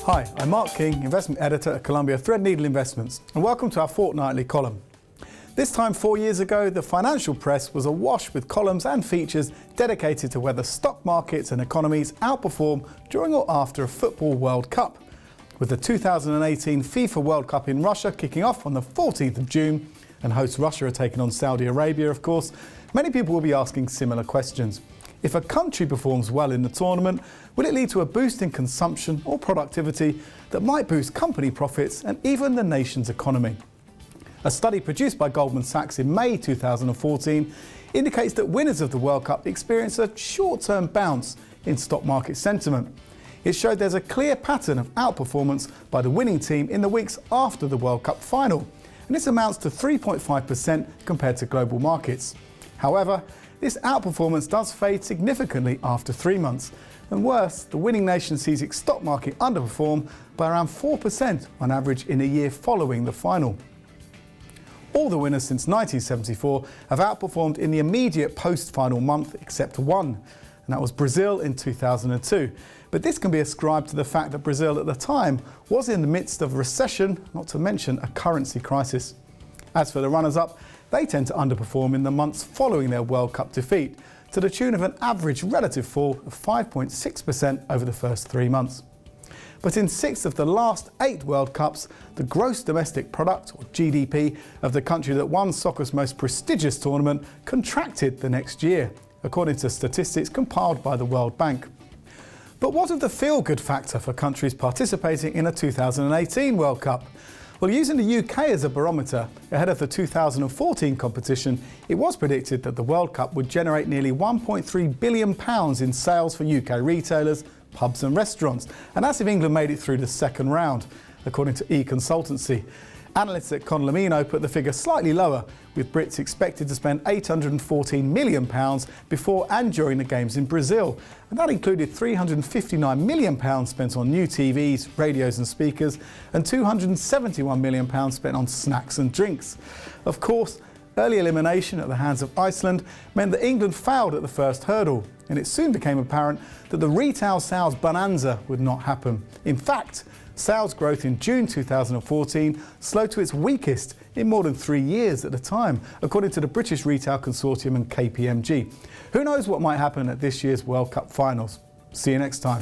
Hi, I'm Mark King, Investment Editor at Columbia Threadneedle Investments, and welcome to our Fortnightly column. This time 4 years ago, the financial press was awash with columns and features dedicated to whether stock markets and economies outperform during or after a football World Cup. With the 2018 FIFA World Cup in Russia kicking off on the 14th of June, and host Russia are taking on Saudi Arabia, of course, many people will be asking similar questions. If a country performs well in the tournament, will it lead to a boost in consumption or productivity that might boost company profits and even the nation's economy? A study produced by Goldman Sachs in May 2014 indicates that winners of the World Cup experience a short-term bounce in stock market sentiment. It showed there's a clear pattern of outperformance by the winning team in the weeks after the World Cup final, and this amounts to 3.5% compared to global markets. However, this outperformance does fade significantly after 3 months, and worse, the winning nation sees its stock market underperform by around 4% on average in a year following the final. All the winners since 1974 have outperformed in the immediate post-final month except one, and that was Brazil in 2002. But this can be ascribed to the fact that Brazil at the time was in the midst of a recession, not to mention a currency crisis. As for the runners-up, they tend to underperform in the months following their World Cup defeat, to the tune of an average relative fall of 5.6% over the first 3 months. But in 6 of the last 8 World Cups, the gross domestic product, or GDP, of the country that won soccer's most prestigious tournament contracted the next year, according to statistics compiled by the World Bank. But what of the feel-good factor for countries participating in a 2018 World Cup? Well, using the UK as a barometer, ahead of the 2014 competition, it was predicted that the World Cup would generate nearly £1.3 billion in sales for UK retailers, pubs and restaurants, and that's if England made it through the second round, according to e-consultancy. Analysts at Conlamino put the figure slightly lower, with Brits expected to spend £814 million before and during the games in Brazil, and that included £359 million spent on new TVs, radios and speakers, and £271 million spent on snacks and drinks. Of course, early elimination at the hands of Iceland meant that England failed at the first hurdle, and it soon became apparent that the retail sales bonanza would not happen. In fact, sales growth in June 2014 slowed to its weakest in more than 3 years at the time, according to the British Retail Consortium and KPMG. Who knows what might happen at this year's World Cup finals? See you next time.